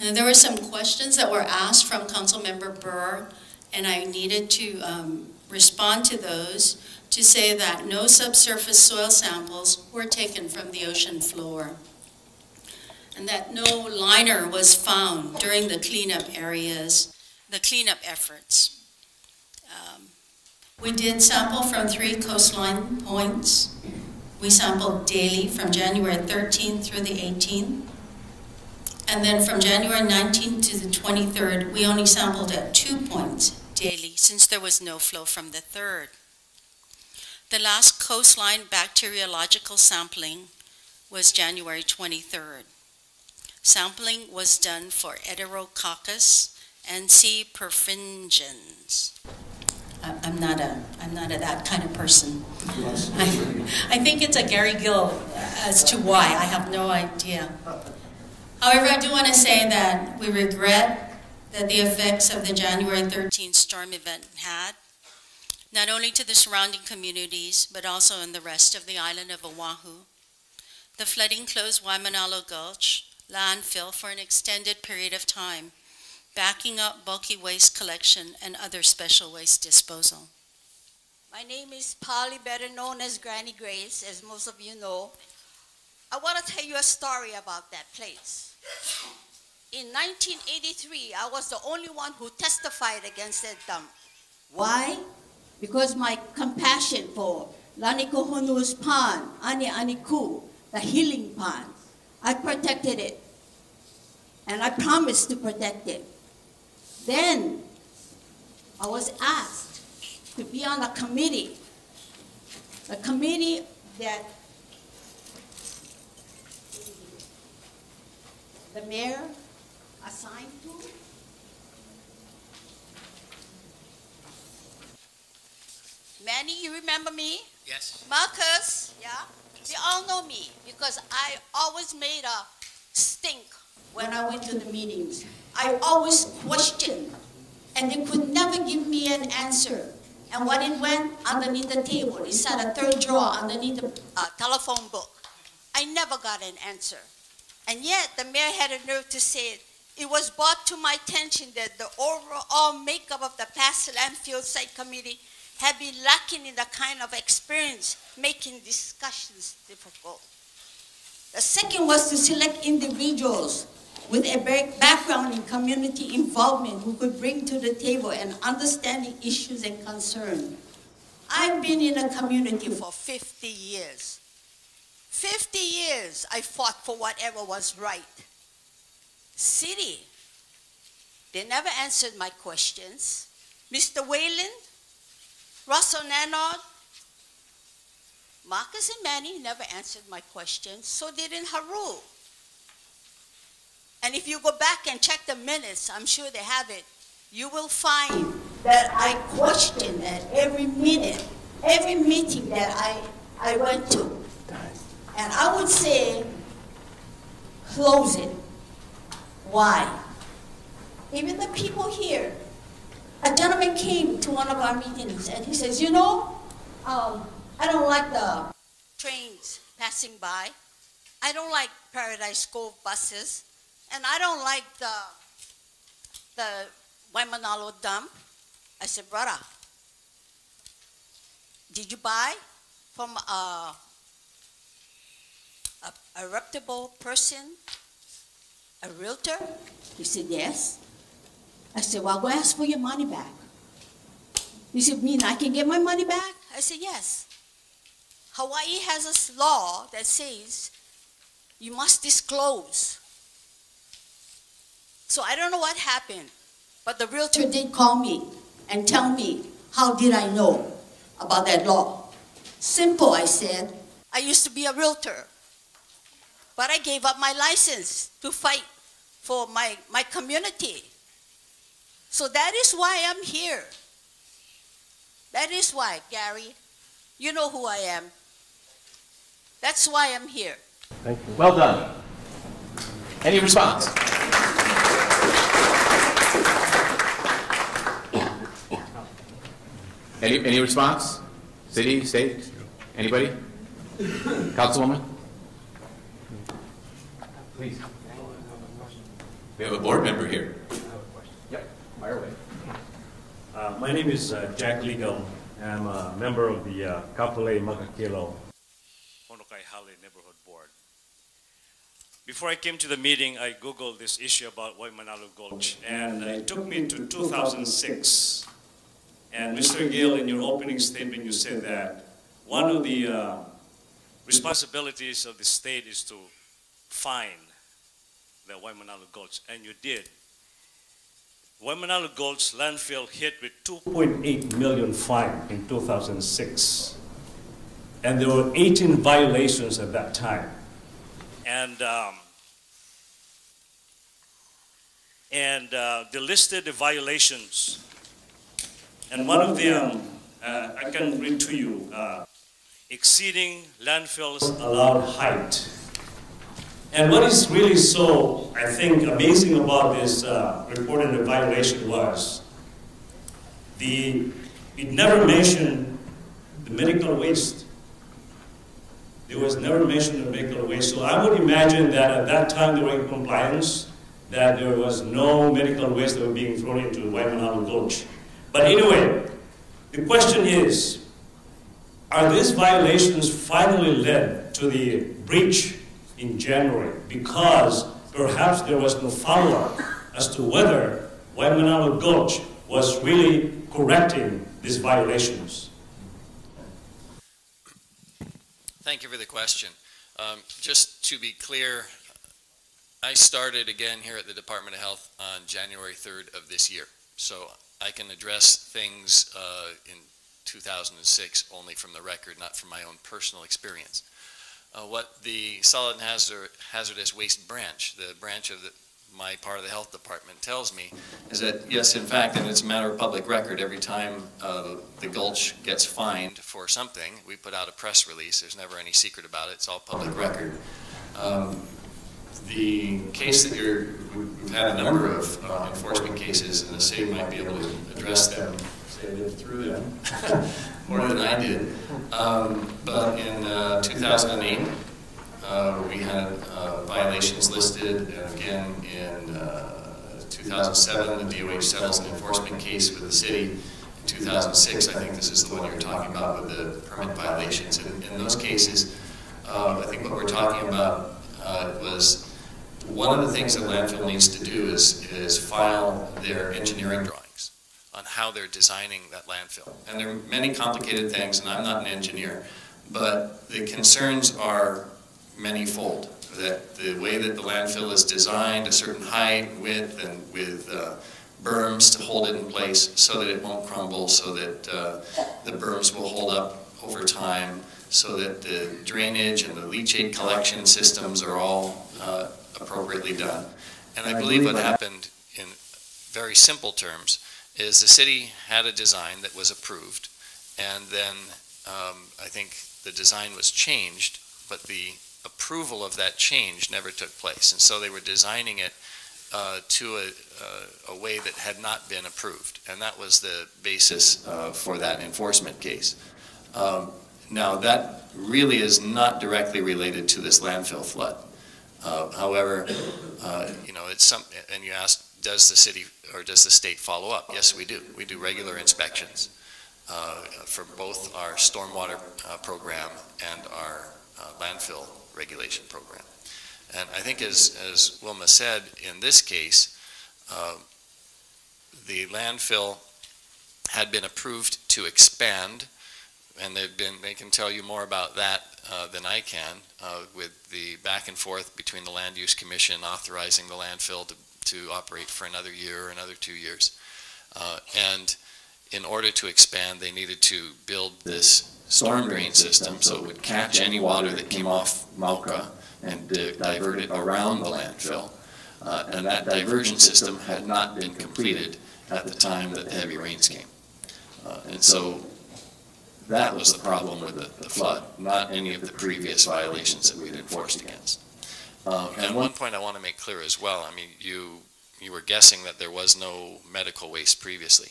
And there were some questions that were asked from Councilmember Berg, and I needed to respond to those to say that no subsurface soil samples were taken from the ocean floor, and that no liner was found during the cleanup efforts. We did sample from 3 coastline points. We sampled daily from January 13th through the 18th. And then from January 19th to the 23rd, we only sampled at 2 points daily since there was no flow from the 3rd. The last coastline bacteriological sampling was January 23rd. Sampling was done for Enterococcus and C. perfringens. I'm not a that kind of person. I think it's a Gary Gill as to why. I have no idea. However, I do want to say that we regret that the effects of the January 13th storm event had, not only to the surrounding communities, but also in the rest of the island of Oahu. The flooding closed Waimanalo Gulch landfill for an extended period of time, backing up bulky waste collection and other special waste disposal. My name is Polly, better known as Granny Grace, as most of you know. I want to tell you a story about that place. In 1983, I was the only one who testified against that dump. Why? Because my compassion for Lanikohonu's pond, Ani Aniku, the healing pond, I protected it. And I promised to protect it. Then I was asked to be on a committee that the mayor assigned to. Manny, you remember me? Yes. Marcus, yeah? They all know me because I always made a stink when I went to the meetings. I always questioned, and they could never give me an answer. And when it went underneath the table, it sat a third drawer underneath the telephone book. I never got an answer. And yet, the mayor had a nerve to say it was brought to my attention that the overall makeup of the past landfill site committee had been lacking in the kind of experience making discussions difficult. The second was to select individuals with a background in community involvement who could bring to the table an understanding issues and concerns. I've been in a community for 50 years. 50 years I fought for whatever was right. City, they never answered my questions. Mr. Whalen, Russell Nanod, Marcus and Manny never answered my questions, so didn't Haru. And if you go back and check the minutes, I'm sure they have it, you will find that I questioned at every minute, every meeting that I went to. And I would say, close it. Why? Even the people here, a gentleman came to one of our meetings and he says, you know, I don't like the trains passing by. I don't like Paradise Cove buses. And I don't like the Waimanalo dump. I said, brother, did you buy from a reputable person, a realtor? He said, yes. I said, well, go ask for your money back. He said, mean I can get my money back? I said, yes. Hawaii has a law that says you must disclose. So I don't know what happened, but the realtor did call me and tell me, how did I know about that law? Simple, I said. I used to be a realtor, but I gave up my license to fight for my community. So that is why I'm here. That is why, Gary, you know who I am. That's why I'm here. Thank you. Well done. Any response? Any response? City, state? Anybody? Councilwoman? Please. We have a board member here. I have a question. Yep, fire away. My name is Jack Legal. I'm a member of the Kapolei Makakilo Honokai Hale Neighborhood Board. Before I came to the meeting, I Googled this issue about Waimanalo Gulch, and it took me to 2006. And Mr. Gill, in your opening statement, you said that one of the responsibilities of the state is to fine the Waimanalo Gulch, and you did. Waimanalo Gulch landfill hit with 2.8 million fine in 2006. And there were 18 violations at that time. And they listed the violations. And one of them, I can read to you, exceeding landfill's allowed height. And what is really so, I think, amazing about this reported violation was it never mentioned the medical waste. There was never mentioned the medical waste. So I would imagine that at that time they were in compliance, that there was no medical waste that was being thrown into Waimanalo Gulch. But anyway, the question is, are these violations finally led to the breach in January, because perhaps there was no follow-up as to whether Waimanalo Gulch was really correcting these violations? Thank you for the question. Just to be clear, I started again here at the Department of Health on January 3rd of this year. So I can address things in 2006 only from the record, not from my own personal experience. What the solid and hazardous waste branch, the branch of my part of the health department, tells me is that, yes, in fact, and it's a matter of public record, every time the Gulch gets fined for something, we put out a press release. There's never any secret about it. It's all public record. The case that we've had a number of enforcement cases, and the city might be able to address them. I lived through them more than I did. But in 2008, we had violations listed, and again in 2007, the DOH settles an enforcement case with the city. In 2006, I think this is the one you're talking about with the permit violations. In those cases, I think what we're talking about was one of the things that landfill needs to do is file their engineering drawings on how they're designing that landfill. And there are many complicated things, and I'm not an engineer, but the concerns are manyfold. That the way that the landfill is designed, a certain height, width, and with berms to hold it in place so that it won't crumble, so that the berms will hold up over time, so that the drainage and the leachate collection systems are all appropriately done. And I believe what happened in very simple terms is the city had a design that was approved, and then I think the design was changed, but the approval of that change never took place. And so they were designing it to a way that had not been approved. And that was the basis for that enforcement case. Now that really is not directly related to this landfill flood. However, you know, it's and you asked, does the city or does the state follow up? Yes, we do. We do regular inspections for both our stormwater program and our landfill regulation program. And I think as Wilma said, in this case, the landfill had been approved to expand, and they can tell you more about that than I can, with the back and forth between the Land Use Commission authorizing the landfill to operate for another year or another 2 years. And in order to expand, they needed to build this storm drain system so it would catch any water that came off Mauka and divert it around the landfill. And that diversion system had not been completed at the time that the heavy rains came. And so that was the problem with the flood, not any of the previous violations that we had enforced against. And one point I want to make clear as well, I mean, you were guessing that there was no medical waste previously.